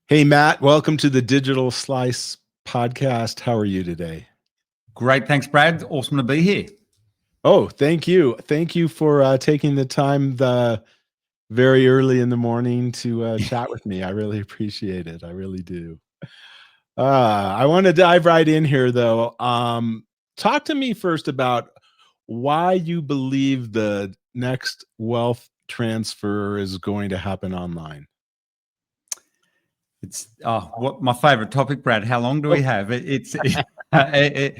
Hey, Matt, welcome to the Digital Slice podcast. How are you today? Great. Thanks, Brad. Awesome to be here. Oh, thank you. Thank you for taking the time very early in the morning to chat with me. I really appreciate it. I really do. I want to dive right in here, though. Talk to me first about why you believe the next wealth transfer is going to happen online. It's what my favorite topic, Brad. How long do we have? I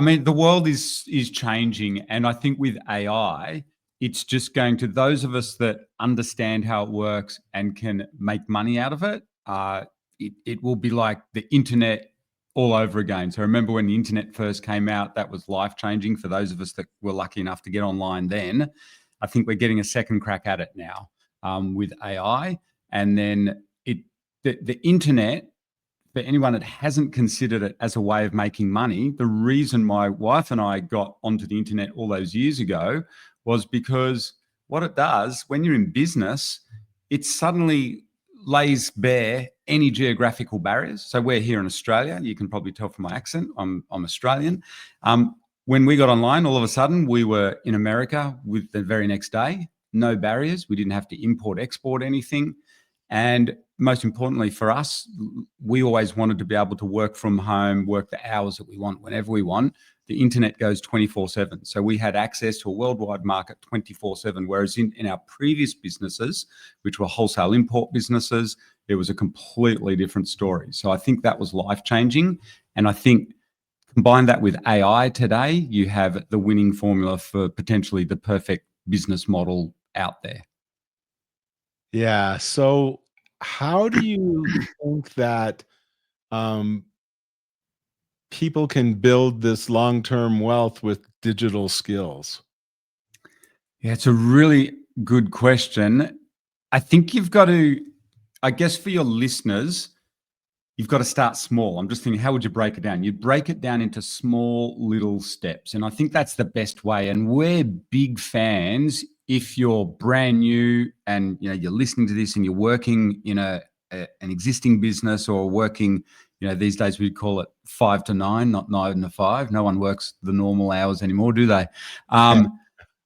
mean, the world is changing, and I think with AI, it's just going to those of us that understand how it works and can make money out of it. It will be like the internet all over again. So remember when the internet first came out, that was life changing for those of us that were lucky enough to get online then. I think we're getting a second crack at it now with AI, and then the internet, for anyone that hasn't considered it as a way of making money, the reason my wife and I got onto the internet all those years ago was because what it does when you're in business, it suddenly lays bare any geographical barriers. So we're here in Australia. You can probably tell from my accent, I'm Australian. When we got online, all of a sudden we were in America with the very next day, no barriers. We didn't have to import, export anything. And most importantly for us, we always wanted to be able to work from home, work the hours that we want, whenever we want. The internet goes 24/7. So we had access to a worldwide market 24/7. Whereas in our previous businesses, which were wholesale import businesses, it was a completely different story. So I think that was life-changing. And I think combine that with AI today, you have the winning formula for potentially the perfect business model out there. Yeah. So, how do you think that um, people can build this long-term wealth with digital skills? Yeah, it's a really good question. I think you've got to, I guess for your listeners, you've got to start small. I'm just thinking, how would you break it down? You'd break it down into small little steps. And I think that's the best way. And we're big fans if you're brand new and you're listening to this and you're working in an existing business or working, these days we call it 5 to 9, not 9 to 5. No one works the normal hours anymore, do they?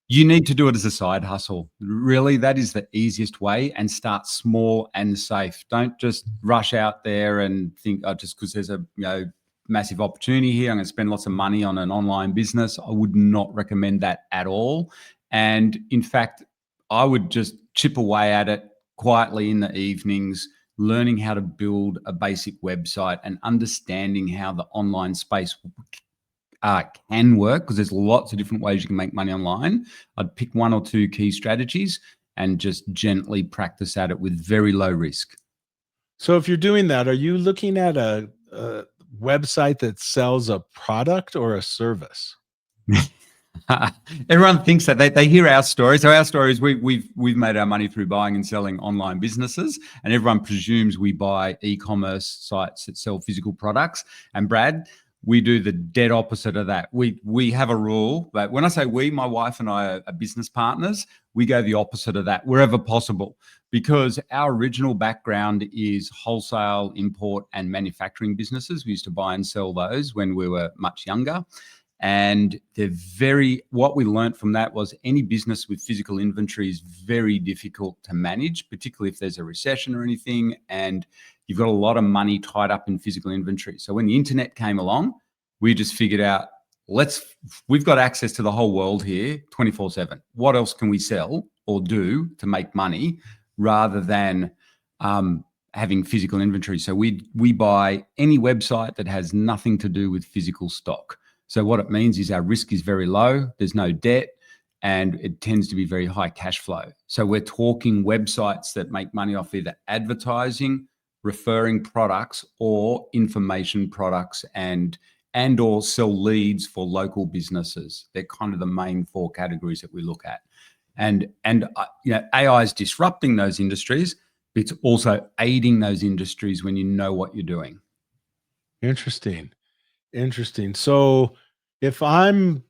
You need to do it as a side hustle. Really, that is the easiest way, and start small and safe. Don't just rush out there and think, oh, just because there's a massive opportunity here, I'm going to spend lots of money on an online business. I would not recommend that at all. And in fact, I would just chip away at it quietly in the evenings, learning how to build a basic website and understanding how the online space can work, because there's lots of different ways you can make money online. I'd pick one or two key strategies and just gently practice at it with very low risk. So, if you're doing that, are you looking at a website that sells a product or a service? Everyone thinks that they hear our story. So our story is we've made our money through buying and selling online businesses, and everyone presumes we buy e-commerce sites that sell physical products. And Brad, we do the dead opposite of that. We have a rule that when I say we, my wife and I are business partners, we go the opposite of that wherever possible, because our original background is wholesale, import, and manufacturing businesses. We used to buy and sell those when we were much younger. And what we learned from that was any business with physical inventory is very difficult to manage, particularly if there's a recession or anything, and you've got a lot of money tied up in physical inventory. So when the internet came along, we just figured out, we've got access to the whole world here 24/7. What else can we sell or do to make money rather than having physical inventory? So we buy any website that has nothing to do with physical stock. So what it means is our risk is very low, there's no debt, and it tends to be very high cash flow. So we're talking websites that make money off either advertising, referring products, or information products, and or sell leads for local businesses. They're kind of the main four categories that we look at. And AI is disrupting those industries, but it's also aiding those industries when you know what you're doing. Interesting. Interesting. So, if I'm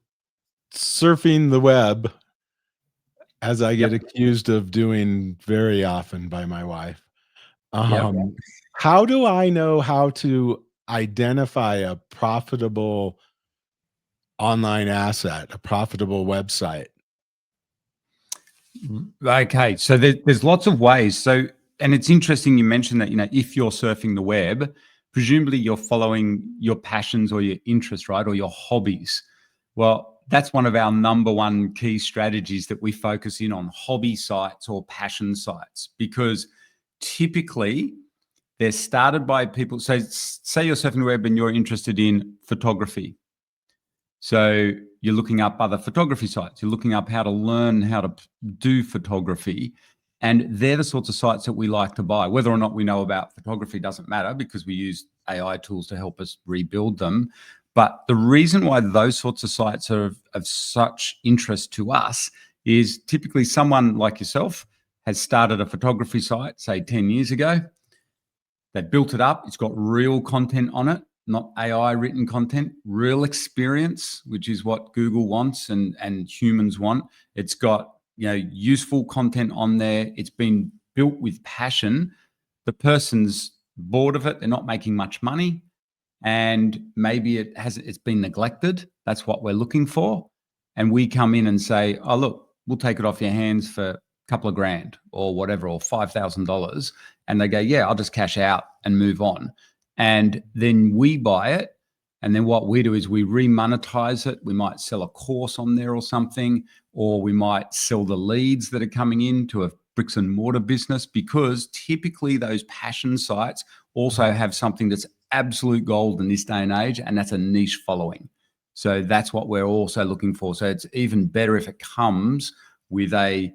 surfing the web, as I get Yep. accused of doing very often by my wife, Yep. How do I know how to identify a profitable online asset, a profitable website? Okay, so there's lots of ways. So, and it's interesting you mentioned that, if you're surfing the web, presumably you're following your passions or your interests, right? Or your hobbies. Well, that's one of our number one key strategies that we focus in on, hobby sites or passion sites, because typically they're started by people. So say you're surfing the web and you're interested in photography. So you're looking up other photography sites. You're looking up how to learn how to do photography. And they're the sorts of sites that we like to buy. Whether or not we know about photography doesn't matter, because we use AI tools to help us rebuild them. But the reason why those sorts of sites are of such interest to us is typically someone like yourself has started a photography site, say 10 years ago. They built it up. It's got real content on it, not AI written content, real experience, which is what Google wants and humans want. It's got, useful content on there. It's been built with passion. The person's bored of it. They're not making much money. And maybe it's been neglected. That's what we're looking for. And we come in and say, oh, look, we'll take it off your hands for a couple of grand or whatever, or $5,000. And they go, yeah, I'll just cash out and move on. And then we buy it. And then what we do is we remonetize it. We might sell a course on there or something, or we might sell the leads that are coming in to a bricks and mortar business, because typically those passion sites also have something that's absolute gold in this day and age, and that's a niche following. So that's what we're also looking for. So it's even better if it comes with a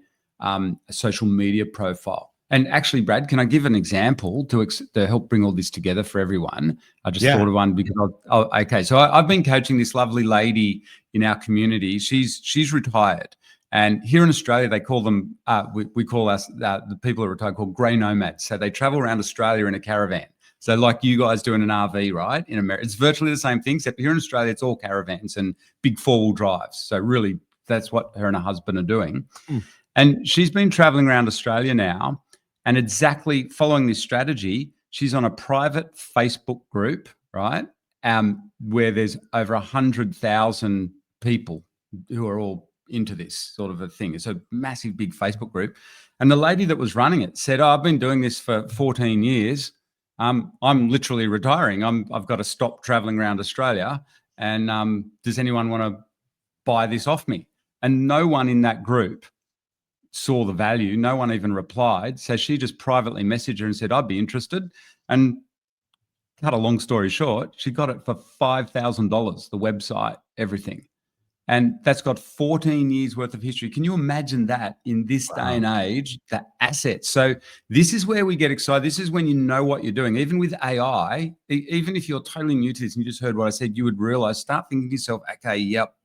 social media profile. And actually, Brad, can I give an example to help bring all this together for everyone? I just thought of one because okay. So I've been coaching this lovely lady in our community. She's retired, and here in Australia they call them we call us the people who are retired called grey nomads. So they travel around Australia in a caravan. So like you guys do in an RV, right? In America, it's virtually the same thing, except here in Australia it's all caravans and big 4-wheel drives. So really, that's what her and her husband are doing. And she's been traveling around Australia now. And exactly following this strategy, she's on a private Facebook group, right? Where there's over 100,000 people who are all into this sort of a thing. It's a massive, big Facebook group. And the lady that was running it said, I've been doing this for 14 years. I'm literally retiring. I've got to stop traveling around Australia. And does anyone want to buy this off me? And no one in that group saw the value. No one even replied. So she just privately messaged her and said, I'd be interested. And cut a long story short, she got it for $5,000, the website, everything. And that's got 14 years worth of history. Can you imagine that in this day and age, the assets? So this is where we get excited. This is when you know what you're doing. Even with AI, even if you're totally new to this and you just heard what I said, you would realize, start thinking to yourself, okay, yep,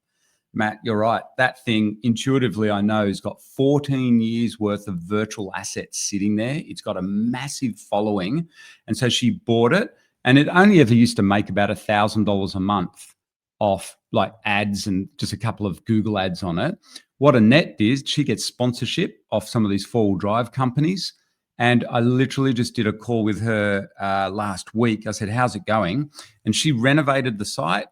Matt, you're right. That thing, intuitively, I know, has got 14 years worth of virtual assets sitting there. It's got a massive following. And so she bought it, and it only ever used to make about $1,000 a month off like ads and just a couple of Google ads on it. What Annette did, she gets sponsorship off some of these 4-wheel drive companies. And I literally just did a call with her last week. I said, how's it going? And she renovated the site,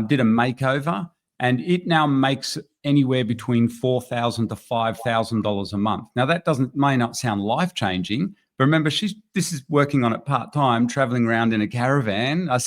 did a makeover, and it now makes anywhere between $4,000 to $5,000 a month. Now that may not sound life-changing, but remember, this is working on it part-time, traveling around in a caravan. I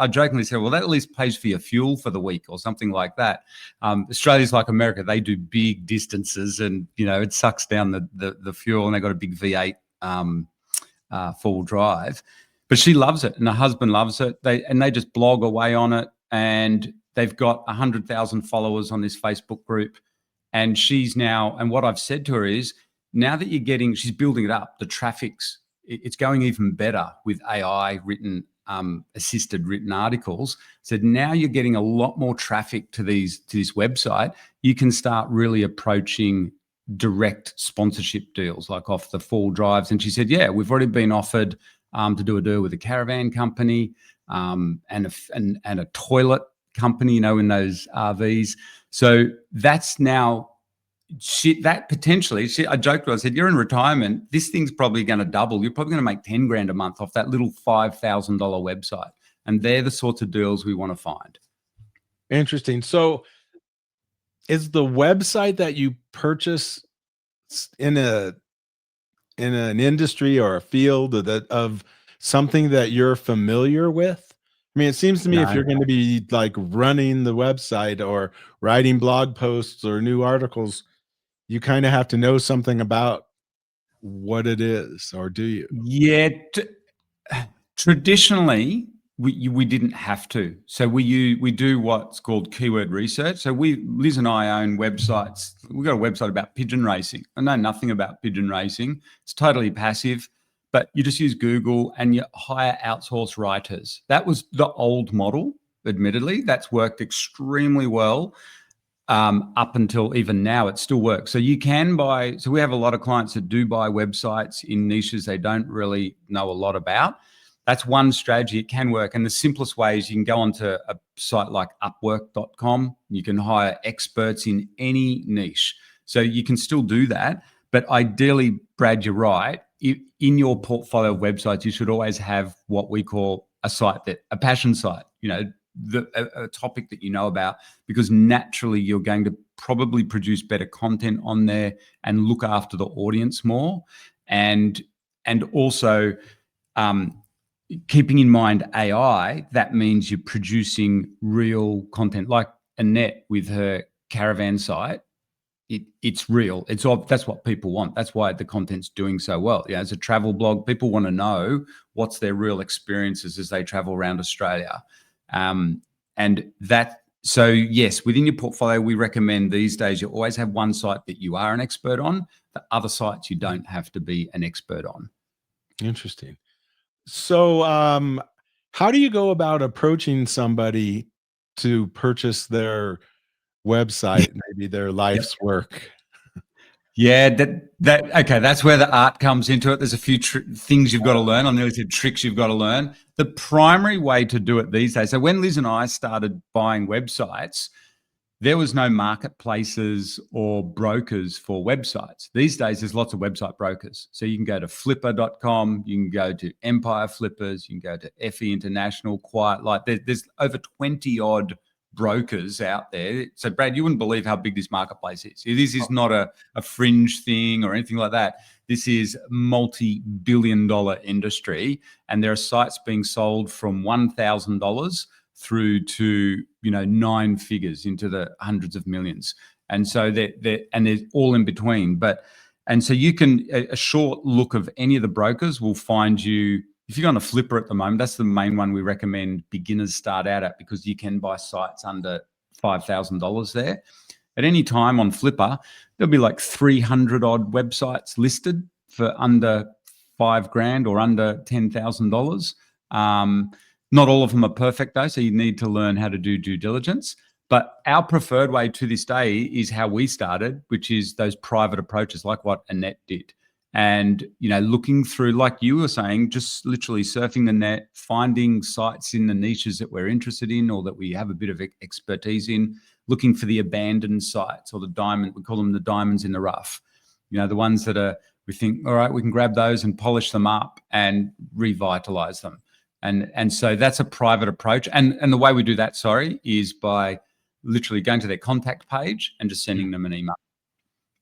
jokingly said, well, that at least pays for your fuel for the week or something like that. Australia's like America. They do big distances and, it sucks down the fuel, and they've got a big V8 4-wheel drive. But she loves it and her husband loves it. They just blog away on it, and they've got 100,000 followers on this Facebook group. And and what I've said to her is, now that she's building it up, the it's going even better with AI assisted written articles. So now you're getting a lot more traffic to this website. You can start really approaching direct sponsorship deals, like off the 4-wheel drives. And she said, yeah, we've already been offered to do a deal with a caravan company and a toilet company, in those RVs. So that's now, shit, that potentially, shit, I joked, I said, you're in retirement, this thing's probably going to double. You're probably going to make 10 grand a month off that little $5,000 website. And they're the sorts of deals we want to find. Interesting. So is the website that you purchase in an industry or a field of something that you're familiar with? I mean, it seems to me if you're going to be like running the website or writing blog posts or new articles, you kind of have to know something about what it is, or do you? Yeah. Traditionally, we didn't have to. So we do what's called keyword research. So Liz and I own websites. We've got a website about pigeon racing. I know nothing about pigeon racing. It's totally passive, but you just use Google and you hire outsourced writers. That was the old model, admittedly. That's worked extremely well. Up until even now, it still works. So you can buy, so we have a lot of clients that do buy websites in niches they don't really know a lot about. That's one strategy. It can work. And the simplest way is you can go onto a site like upwork.com. You can hire experts in any niche. So you can still do that. But ideally, Brad, you're right. In your portfolio of websites, you should always have what we call a passion site, a topic that you know about, because naturally you're going to probably produce better content on there and look after the audience more. And also, keeping in mind AI, that means you're producing real content, like Annette with her caravan site. It's real. That's what people want. That's why the content's doing so well. As a travel blog, people want to know what's their real experiences as they travel around Australia. So yes, within your portfolio, we recommend these days you always have one site that you are an expert on. The other sites you don't have to be an expert on. Interesting. So, how do you go about approaching somebody to purchase their website, maybe their life's work? Yeah, okay. That's where the art comes into it. There's a few things you've got to learn. I nearly said tricks you've got to learn. The primary way to do it these days. So when Liz and I started buying websites, there was no marketplaces or brokers for websites. These days, there's lots of website brokers. So you can go to flipper.com, you can go to Empire Flippers, you can go to FE International, QuietLight. There's over 20 odd brokers out there. So Brad, you wouldn't believe how big this marketplace is. This is not a fringe thing or anything like that. This is multi-billion-dollar industry, and there are sites being sold from $1,000 through to 9 figures into the hundreds of millions, and so there's all in between. And so you can, a short look of any of the brokers will find you. If you're on a Flipper at the moment, that's the main one we recommend beginners start out at, because you can buy sites under $5,000 there. At any time on Flipper, there'll be like 300 odd websites listed for under $5,000 or under $10,000. Not all of them are perfect though, so you need to learn how to do due diligence. But our preferred way to this day is how we started, which is those private approaches, like what Annette did. And, looking through, like you were saying, just literally surfing the net, finding sites in the niches that we're interested in or that we have a bit of expertise in, looking for the abandoned sites or we call them the diamonds in the rough. The ones that we think, all right, we can grab those and polish them up and revitalize them. And so that's a private approach. And the way we do that, is by literally going to their contact page and just sending them an email.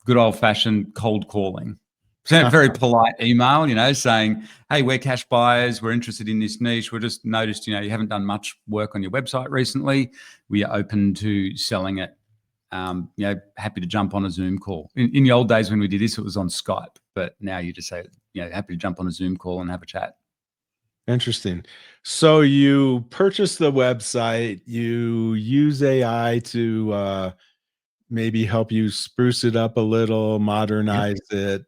Good old fashioned cold calling. Send a very polite email, saying, hey, we're cash buyers. We're interested in this niche. We just noticed, you haven't done much work on your website recently. We are open to selling it. Happy to jump on a Zoom call. In the old days when we did this, it was on Skype, but now you just say, happy to jump on a Zoom call and have a chat. Interesting. So you purchase the website, you use AI to maybe help you spruce it up a little, modernize it,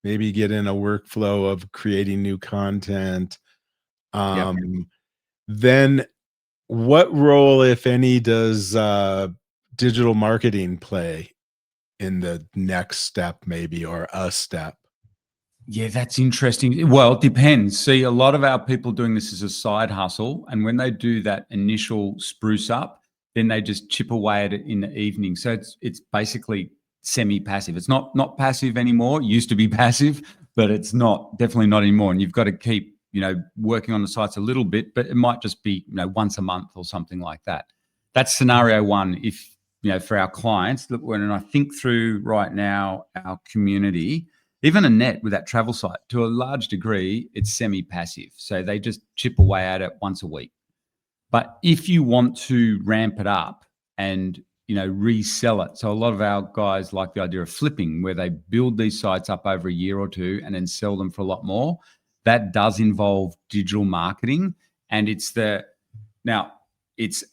maybe get in a workflow of creating new content. Then what role, if any, does digital marketing play in the next step, maybe, or a step? Yeah, that's interesting. Well, it depends. See, a lot of our people doing this as a side hustle, and when they do that initial spruce up, then they just chip away at it in the evening. So it's basically semi-passive. It's not passive anymore. It used to be passive, but it's definitely not anymore. And you've got to keep, working on the sites a little bit, but it might just be, once a month or something like that. That's scenario one. If, for our clients, when I think through right now, our community, even Annette with that travel site, to a large degree, it's semi-passive. So they just chip away at it once a week. But if you want to ramp it up and, resell it. So a lot of our guys like the idea of flipping, where they build these sites up over a year or two and then sell them for a lot more. That does involve digital marketing. And it's a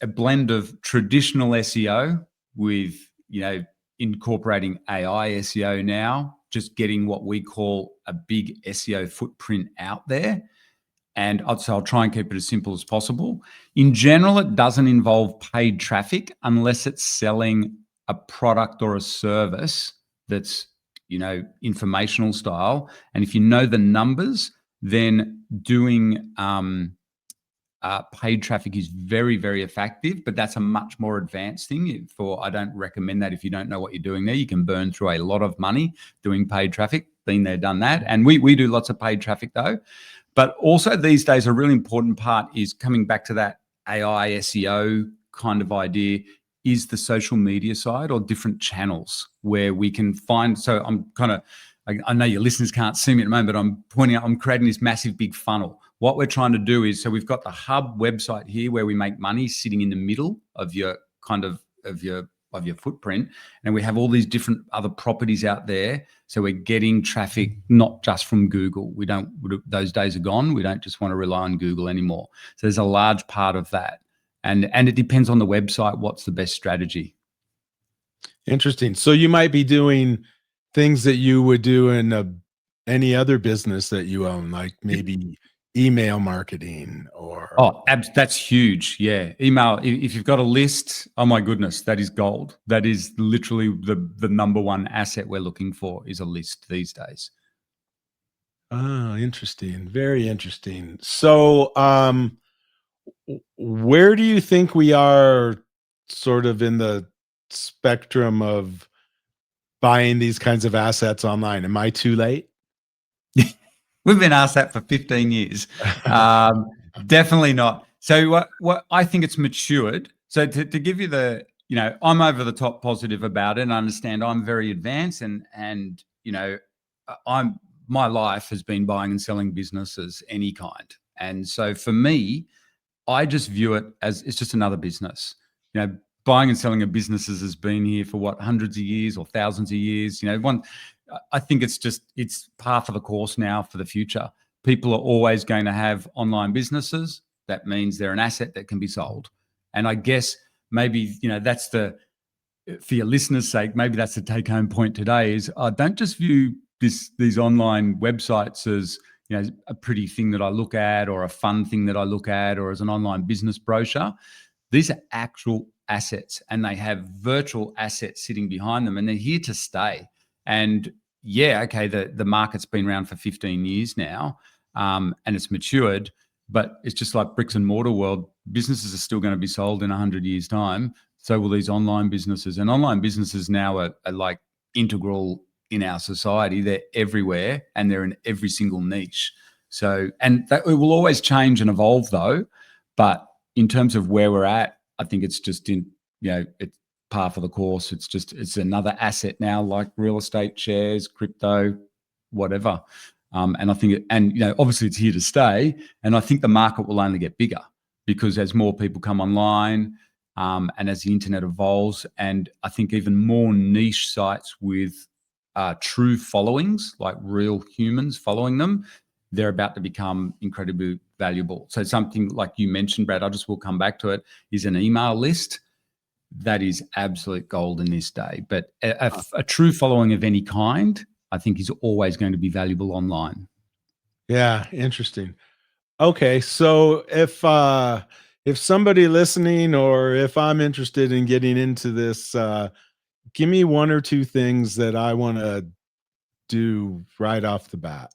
blend of traditional SEO with, incorporating AI SEO now, just getting what we call a big SEO footprint out there. And I'll try and keep it as simple as possible. In general, it doesn't involve paid traffic unless it's selling a product or a service that's, informational style. And if you know the numbers, then doing paid traffic is very, very effective, but that's a much more advanced thing. I don't recommend that if you don't know what you're doing there. You can burn through a lot of money doing paid traffic. Been there, done that. And we do lots of paid traffic though. But also these days, a really important part is coming back to that AI SEO kind of idea, is the social media side or different channels where we can find. So I know your listeners can't see me at the moment, but I'm pointing out, I'm creating this massive big funnel. What we're trying to do is, so we've got the hub website here where we make money sitting in the middle of your your footprint, and we have all these different other properties out there. So we're getting traffic not just from Google. Those days are gone. We don't just want to rely on Google anymore. So there's a large part of that, and it depends on the website. What's the best strategy? Interesting. So you might be doing things that you would do in any other business that you own, like maybe email marketing or... that's huge. Yeah. Email. If you've got a list, oh my goodness, that is gold. That is literally the number one asset we're looking for, is a list these days. Oh, interesting. Very interesting. So where do you think we are sort of in the spectrum of buying these kinds of assets online? Am I too late? We've been asked that for 15 years. Definitely not. So what I think it's matured. So to give you I'm over the top positive about it, and I understand I'm very advanced, and my life has been buying and selling businesses any kind. And so for me, I just view it as it's just another business. Buying and selling of businesses has been here for hundreds of years or thousands of years. I think it's par for the course now for the future. People are always going to have online businesses. That means they're an asset that can be sold. And I guess maybe, that's for your listeners' sake, maybe that's the take home point today is don't just view these online websites as, a pretty thing that I look at, or a fun thing that I look at, or as an online business brochure. These are actual assets, and they have virtual assets sitting behind them, and they're here to stay. And yeah, okay, the market's been around for 15 years now, and it's matured, but it's just like bricks and mortar world. Businesses are still going to be sold in 100 years' time. So will these online businesses. And online businesses now are like integral in our society. They're everywhere, and they're in every single niche. So, and that it will always change and evolve though. But in terms of where we're at, I think it's just it's par for the course. It's another asset now, like real estate, shares, crypto, whatever. And I think obviously it's here to stay. And I think the market will only get bigger, because as more people come online, and as the internet evolves, and I think even more niche sites with true followings, like real humans following them, they're about to become incredibly valuable. So something like you mentioned, Brad, will come back to it, is an email list. That is absolute gold in this day. But a true following of any kind, I think, is always going to be valuable online. Yeah, interesting. Okay, so if somebody listening, or if I'm interested in getting into this, give me one or two things that I want to do right off the bat.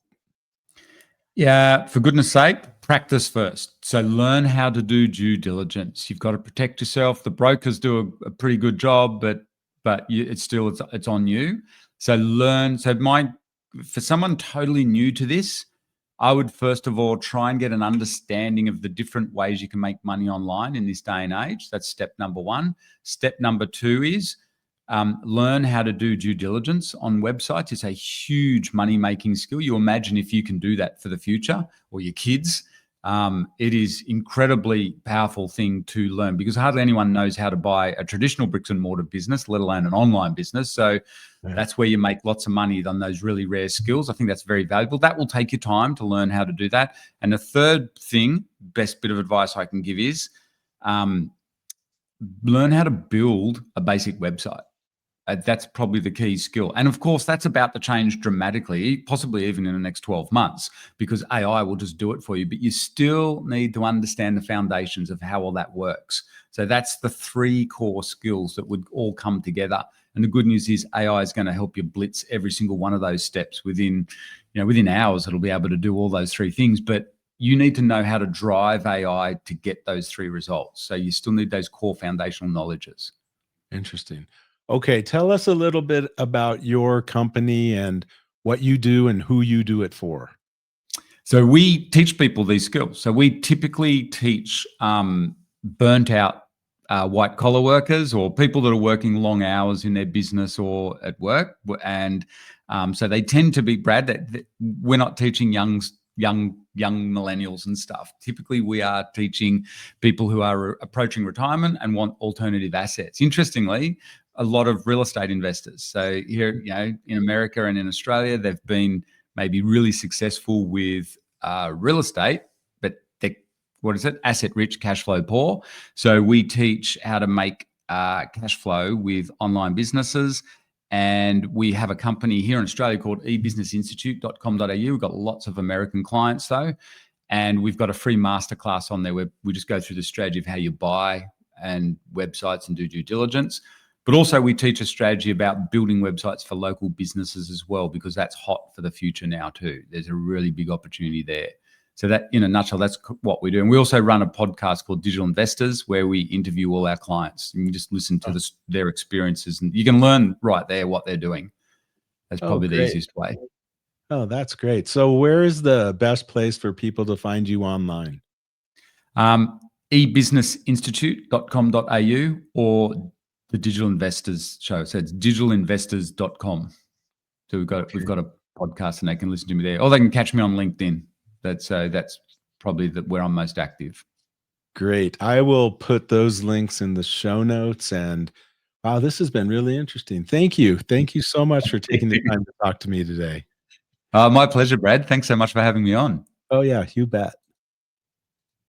Yeah, for goodness sake, practice first. So learn how to do due diligence. You've got to protect yourself. The brokers do a pretty good job, but but it's on you. So learn. So for someone totally new to this, I would first of all try and get an understanding of the different ways you can make money online in this day and age. That's step number one. Step number two is learn how to do due diligence on websites. It's a huge money-making skill. You imagine if you can do that for the future or your kids, it is incredibly powerful thing to learn, because hardly anyone knows how to buy a traditional bricks and mortar business, let alone an online business. So that's where you make lots of money on those really rare skills. I think that's very valuable. That will take you time to learn how to do that. And the third thing, best bit of advice I can give is learn how to build a basic website. That's probably the key skill. And of course, that's about to change dramatically, possibly even in the next 12 months, because AI will just do it for you. But you still need to understand the foundations of how all that works. So that's the 3 core skills that would all come together. And the good news is AI is going to help you blitz every single one of those steps within hours. It'll be able to do all those 3 things. But you need to know how to drive AI to get those 3 results. So you still need those core foundational knowledges. Interesting. Okay, tell us a little bit about your company and what you do and who you do it for. So we teach people these skills. So we typically teach burnt out white collar workers or people that are working long hours in their business or at work. And so they tend to be, Brad, we're not teaching young millennials and stuff. Typically, we are teaching people who are approaching retirement and want alternative assets. Interestingly, a lot of real estate investors. So here, in America and in Australia, they've been maybe really successful with real estate, but they're, asset rich, cash flow poor. So we teach how to make cash flow with online businesses. And we have a company here in Australia called ebusinessinstitute.com.au. We've got lots of American clients though. And we've got a free masterclass on there where we just go through the strategy of how you buy and websites and do due diligence. But also we teach a strategy about building websites for local businesses as well, because that's hot for the future now too. There's a really big opportunity there. So that, in a nutshell, that's what we do. And we also run a podcast called Digital Investors, where we interview all our clients and you just listen to their experiences, and you can learn right there what they're doing. That's probably the easiest way. Oh, that's great. So where is the best place for people to find you online? ebusinessinstitute.com.au or the Digital Investors show. So it's digitalinvestors.com. So we've got a podcast and they can listen to me there, or they can catch me on LinkedIn. That's probably where I'm most active. Great. I will put those links in the show notes. And wow, this has been really interesting. Thank you. Thank you so much for taking the time to talk to me today. My pleasure, Brad. Thanks so much for having me on. Oh yeah, you bet.